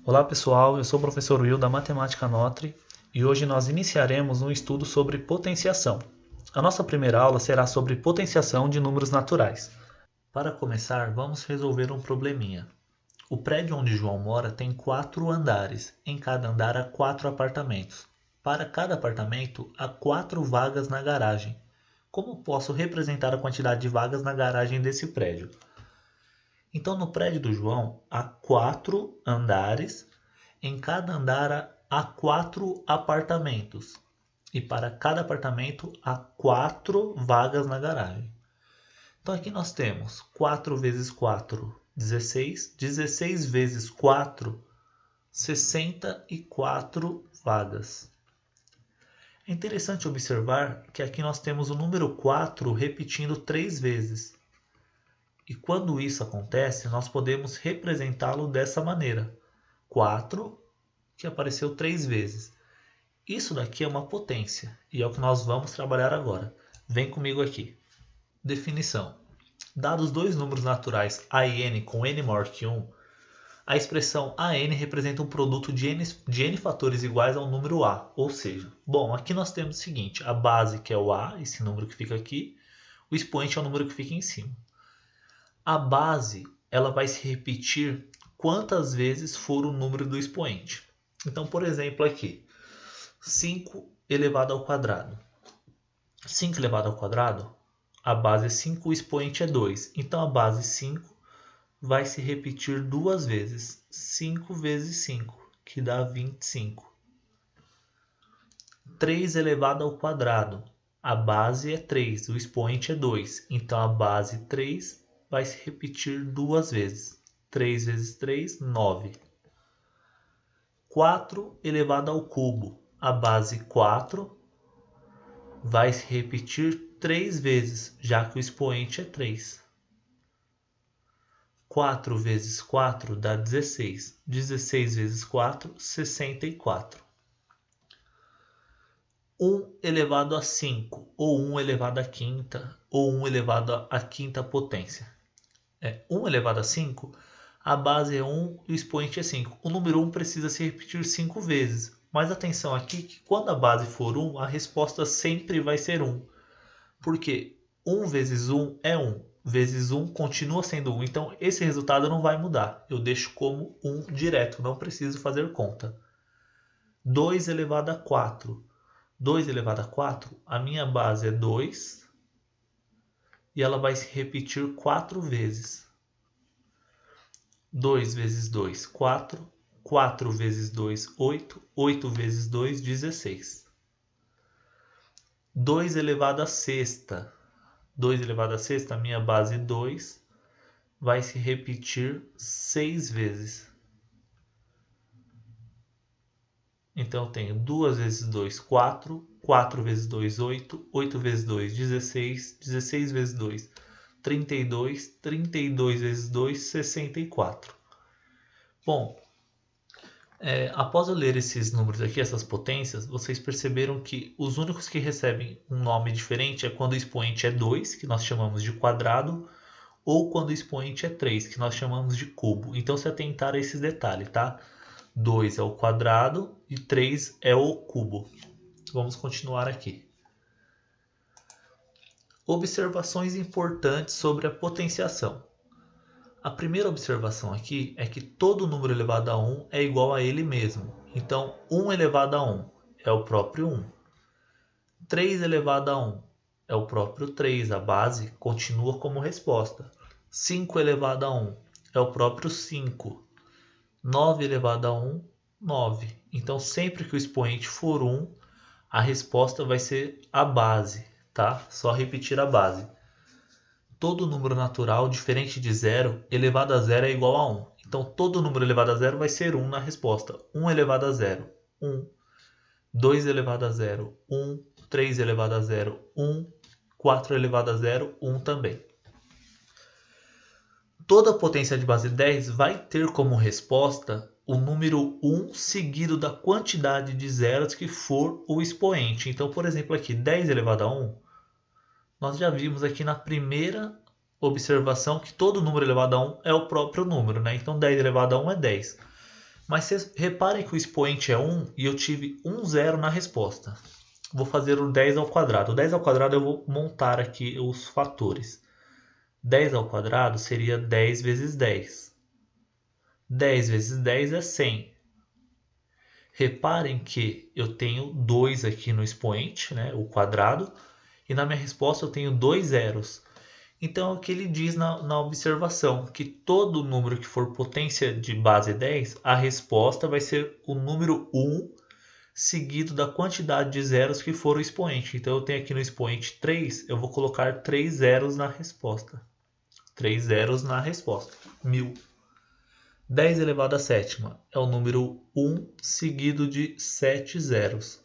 Olá pessoal, eu sou o professor Will da Matemática Notre e hoje nós iniciaremos um estudo sobre potenciação. A nossa primeira aula será sobre potenciação de números naturais. Para começar, vamos resolver um probleminha. O prédio onde João mora tem 4 andares, em cada andar há 4 apartamentos. Para cada apartamento, há 4 vagas na garagem. Como posso representar a quantidade de vagas na garagem desse prédio? Então, no prédio do João, há 4 andares, em cada andar há 4 apartamentos. E para cada apartamento há 4 vagas na garagem. Então, aqui nós temos 4 vezes 4, 16. 16 vezes 4, 64 vagas. É interessante observar que aqui nós temos o número 4 repetindo 3 vezes. E quando isso acontece, nós podemos representá-lo dessa maneira. 4, que apareceu 3 vezes. Isso daqui é uma potência, e é o que nós vamos trabalhar agora. Vem comigo aqui. Definição. Dados dois números naturais a e n com n maior que 1, a expressão a n representa um produto de n fatores iguais ao número a, ou seja, aqui nós temos o seguinte, a base que é o a, esse número que fica aqui, o expoente é o número que fica em cima. A base ela vai se repetir quantas vezes for o número do expoente. Então, por exemplo, aqui, 5 elevado ao quadrado. 5 elevado ao quadrado, a base é 5, o expoente é 2. Então, a base 5 vai se repetir 2 vezes. 5 vezes 5, que dá 25. 3 elevado ao quadrado, a base é 3, o expoente é 2. Então, a base 3 vai se repetir 2 vezes. 3 vezes 3, 9. 4 elevado ao cubo. A base 4 vai se repetir 3 vezes, já que o expoente é 3. 4 vezes 4 dá 16. 16 vezes 4, 64. 1 elevado a 5, ou 1 elevado à quinta, ou 1 elevado à quinta potência. 1 elevado a 5, a base é 1 e o expoente é 5. O número 1 precisa se repetir 5 vezes. Mas atenção aqui que quando a base for 1, a resposta sempre vai ser 1. Porque 1 vezes 1 é 1. Vezes 1 continua sendo 1. Então esse resultado não vai mudar. Eu deixo como 1 direto, não preciso fazer conta. 2 elevado a 4. 2 elevado a 4, a minha base é 2. E ela vai se repetir 4 vezes. 2 vezes 2, 4. 4 vezes 2, 8. 8 vezes 2, 16. 2 elevado a sexta. 2 elevado a sexta, a minha base 2 vai se repetir 6 vezes. Então eu tenho 2 vezes 2, 4. 4 vezes 2, 8. 8 vezes 2, 16. 16 vezes 2, 32. 32 vezes 2, 64. Após eu ler esses números aqui, essas potências, vocês perceberam que os únicos que recebem um nome diferente é quando o expoente é 2, que nós chamamos de quadrado, ou quando o expoente é 3, que nós chamamos de cubo. Então se atentar a esses detalhes, tá? 2 é o quadrado e 3 é o cubo. Vamos continuar aqui. Observações importantes sobre a potenciação. A primeira observação aqui é que todo número elevado a 1 é igual a ele mesmo. Então, 1 elevado a 1 é o próprio 1. 3 elevado a 1 é o próprio 3, a base continua como resposta. 5 elevado a 1 é o próprio 5. 9 elevado a 1, 9. Então, sempre que o expoente for 1, a resposta vai ser a base, tá? Só repetir a base. Todo número natural diferente de 0 elevado a 0 é igual a 1. Então, todo número elevado a 0 vai ser 1 na resposta. 1 elevado a 0, 1. 2 elevado a 0, 1. 3 elevado a 0, 1. 4 elevado a 0, 1 também. Toda potência de base 10 vai ter como resposta o número 1 seguido da quantidade de zeros que for o expoente. Então, por exemplo, aqui 10 elevado a 1, nós já vimos aqui na primeira observação que todo número elevado a 1 é o próprio número, né? Então 10 elevado a 1 é 10. Mas vocês reparem que o expoente é 1 e eu tive um zero na resposta. Vou fazer o 10 ao quadrado. O 10 ao quadrado eu vou montar aqui os fatores. 10 ao quadrado seria 10 vezes 10. 10 vezes 10 é 100. Reparem que eu tenho 2 aqui no expoente, né, o quadrado, e na minha resposta eu tenho 2 zeros. Então é o que ele diz na observação, que todo número que for potência de base 10, a resposta vai ser o número 1 seguido da quantidade de zeros que for o expoente. Então eu tenho aqui no expoente 3, eu vou colocar 3 zeros na resposta. 3 zeros na resposta. 1000. 10 elevado à sétima é o número 1 seguido de 7 zeros,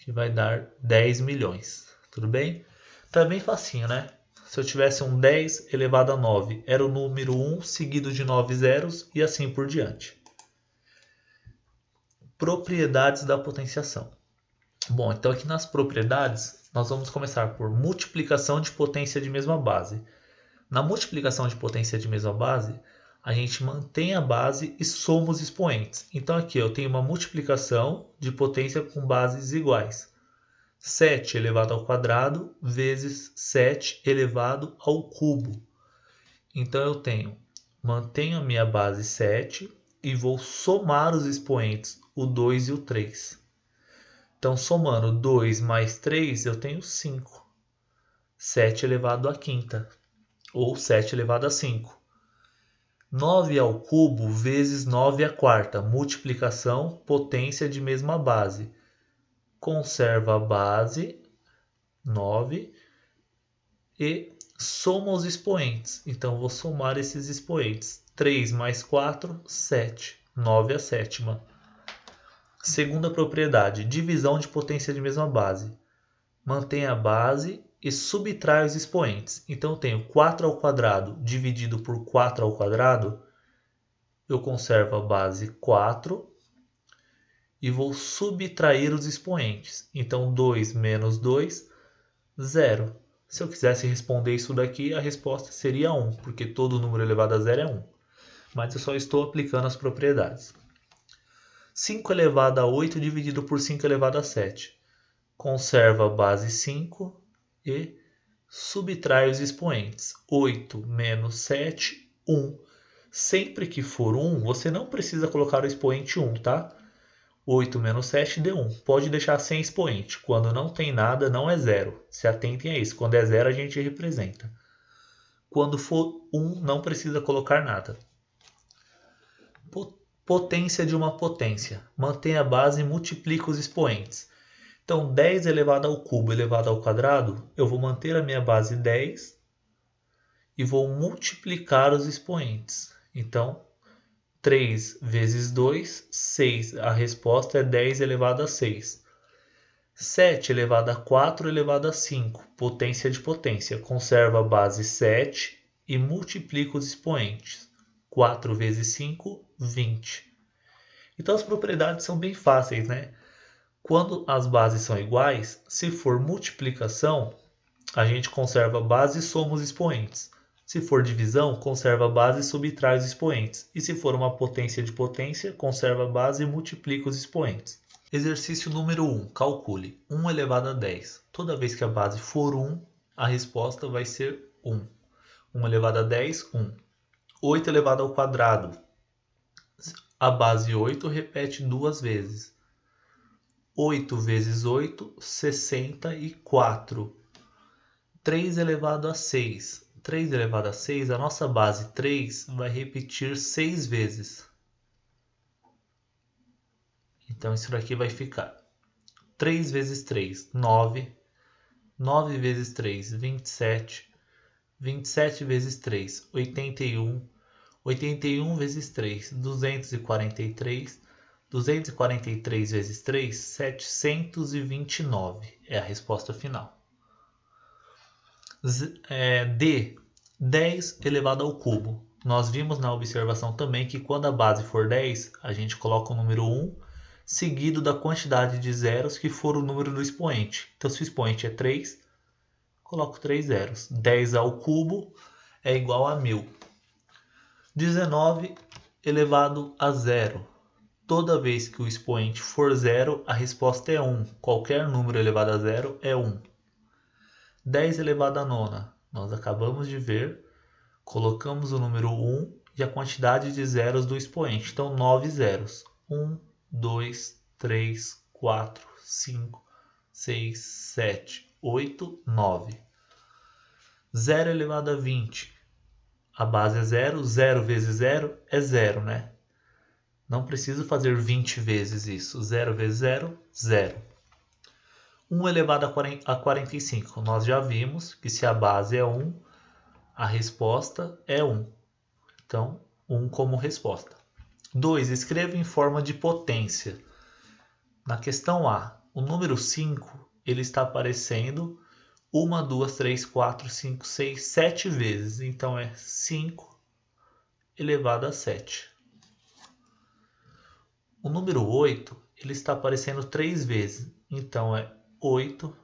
que vai dar 10 milhões. Tudo bem? Tá bem facinho, né? Se eu tivesse um 10 elevado a 9, era o número 1 seguido de 9 zeros e assim por diante. Propriedades da potenciação. Bom, então aqui nas propriedades, nós vamos começar por multiplicação de potência de mesma base. Na multiplicação de potência de mesma base, a gente mantém a base e soma os expoentes. Então aqui eu tenho uma multiplicação de potência com bases iguais. 7 elevado ao quadrado vezes 7 elevado ao cubo. Então eu mantenho a minha base 7 e vou somar os expoentes, o 2 e o 3. Então somando 2 mais 3 eu tenho 5. 7 elevado à quinta, ou 7 elevado a 5. 9 ao cubo vezes 9 à quarta, multiplicação, potência de mesma base. Conserva a base, 9, e soma os expoentes. Então, vou somar esses expoentes. 3 mais 4, 7. 9 à sétima. Segunda propriedade, divisão de potência de mesma base. Mantém a base e subtrai os expoentes. Então, eu tenho 4 ao quadrado dividido por 4 ao quadrado. Eu conservo a base 4 e vou subtrair os expoentes. Então, 2 menos 2, 0. Se eu quisesse responder isso daqui, a resposta seria 1, porque todo número elevado a 0 é 1. Mas eu só estou aplicando as propriedades. 5 elevado a 8 dividido por 5 elevado a 7. Conserva a base 5 e subtrai os expoentes. 8 menos 7, 1. Sempre que for 1, você não precisa colocar o expoente 1, tá? 8 menos 7 deu 1. Pode deixar sem expoente. Quando não tem nada, não é 0. Se atentem a isso. Quando é 0, a gente representa. Quando for 1, não precisa colocar nada. Potência de uma potência. Mantém a base e multiplica os expoentes. Então, 10 elevado ao cubo elevado ao quadrado, eu vou manter a minha base 10 e vou multiplicar os expoentes. Então, 3 vezes 2, 6. A resposta é 10 elevado a 6. 7 elevado a 4 elevado a 5. Potência de potência. Conserva a base 7 e multiplica os expoentes. 4 vezes 5, 20. Então as propriedades são bem fáceis, né? Quando as bases são iguais, se for multiplicação, a gente conserva a base e soma os expoentes. Se for divisão, conserva a base e subtrai os expoentes. E se for uma potência de potência, conserva a base e multiplica os expoentes. Exercício número 1. Calcule 1 elevado a 10. Toda vez que a base for 1, a resposta vai ser 1. 1 elevado a 10, 1. 8 elevado ao quadrado. A base 8 repete duas vezes. 8 vezes 8, 64. 3 elevado a 6. 3 elevado a 6, a nossa base 3 vai repetir 6 vezes. Então isso daqui vai ficar 3 vezes 3, 9. 9 vezes 3, 27. 27 vezes 3, 81. 81 vezes 3, 243. 243 vezes 3, 729. É a resposta final. D, 10 elevado ao cubo. Nós vimos na observação também que quando a base for 10, a gente coloca o número 1, seguido da quantidade de zeros que for o número do expoente. Então, se o expoente é 3, coloco 3 zeros. 10 ao cubo é igual a 1000. 19 elevado a zero. Toda vez que o expoente for zero, a resposta é 1. Qualquer número elevado a zero é 1. 10 elevado a nona. Nós acabamos de ver. Colocamos o número 1 e a quantidade de zeros do expoente. Então, 9 zeros. 1, 2, 3, 4, 5, 6, 7, 8, 9. 0 elevado a 20. A base é 0. 0 vezes 0 é 0, né? Não preciso fazer 20 vezes isso. 0 vezes 0, 0. 1 elevado a 45. Nós já vimos que se a base é 1, a resposta é 1. Então, 1 como resposta. 2. Escreva em forma de potência. Na questão A, o número 5 ele está aparecendo 1, 2, 3, 4, 5, 6, 7 vezes. Então, é 5 elevado a 7. O número 8 ele está aparecendo 3 vezes. Então, é 8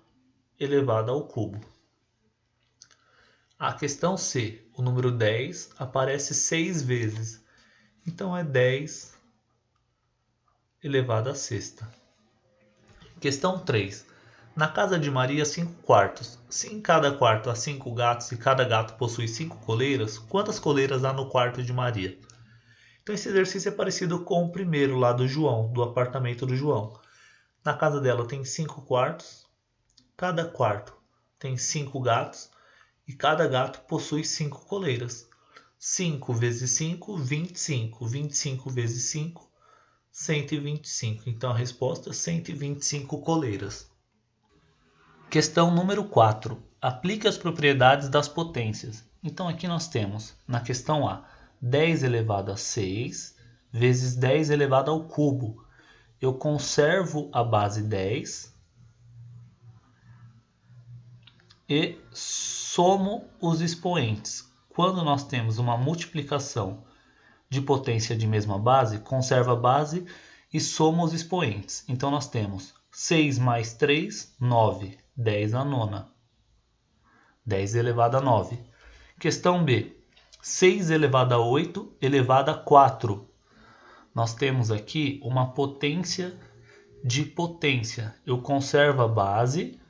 elevado ao cubo. A questão C, o número 10 aparece 6 vezes. Então, é 10 elevado à sexta. Questão 3. Na casa de Maria, 5 quartos. Se em cada quarto há 5 gatos e cada gato possui 5 coleiras, quantas coleiras há no quarto de Maria? Então, esse exercício é parecido com o primeiro lá do João, do apartamento do João. Na casa dela tem 5 quartos, cada quarto tem 5 gatos e cada gato possui 5 coleiras. 5 vezes 5, 25. 25 vezes 5, 125. Então, a resposta é 125 coleiras. Questão número 4. Aplique as propriedades das potências. Então, aqui nós temos, na questão A, 10 elevado a 6 vezes 10 elevado ao cubo. Eu conservo a base 10 e somo os expoentes. Quando nós temos uma multiplicação de potência de mesma base, conserva a base e soma os expoentes. Então, nós temos 6 mais 3, 9. 10 a nona. 10 elevado a 9. Questão B. 6 elevado a 8 elevado a 4. Nós temos aqui uma potência de potência. Eu conservo a base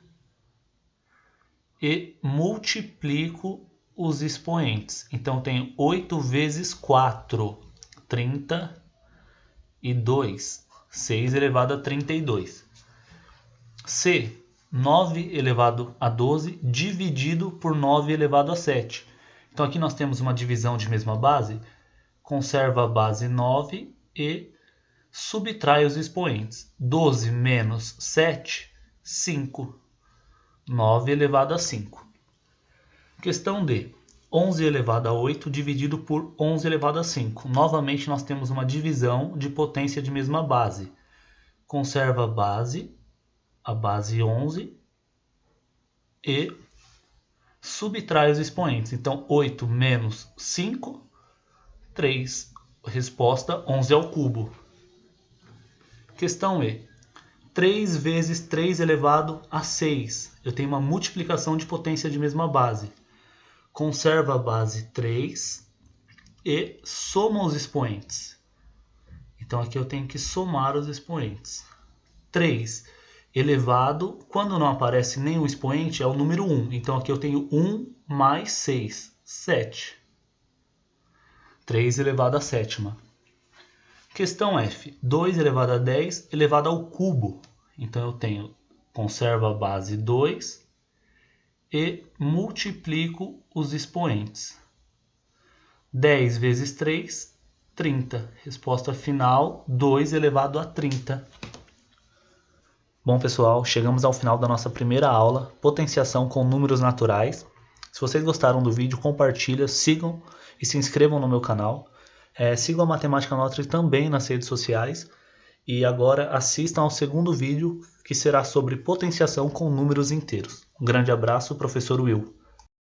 e multiplico os expoentes. Então, tenho 8 vezes 4, 32. 6 elevado a 32. C. 9 elevado a 12 dividido por 9 elevado a 7. Então, aqui nós temos uma divisão de mesma base. Conserva a base 9 e subtrai os expoentes. 12 menos 7, 5. 9 elevado a 5. Questão D. 11 elevado a 8 dividido por 11 elevado a 5. Novamente, nós temos uma divisão de potência de mesma base. Conserva a base 11 e subtrai os expoentes. Então, 8 menos 5, 3. Resposta, 11 ao cubo. Questão E. 3 vezes 3 elevado a 6. Eu tenho uma multiplicação de potência de mesma base. Conserva a base 3 e soma os expoentes. Então, aqui eu tenho que somar os expoentes. 3 elevado, quando não aparece nenhum expoente, é o número 1. Então, aqui eu tenho 1 mais 6, 7. 3 elevado à sétima. Questão F. 2 elevado a 10 elevado ao cubo. Então, eu tenho, conservo a base 2 e multiplico os expoentes. 10 vezes 3, 30. Resposta final, 2 elevado a 30. Bom, pessoal, chegamos ao final da nossa primeira aula, potenciação com números naturais. Se vocês gostaram do vídeo, compartilhem, sigam e se inscrevam no meu canal. Sigam a Matemática Notri também nas redes sociais. E agora assistam ao segundo vídeo, que será sobre potenciação com números inteiros. Um grande abraço, professor Will.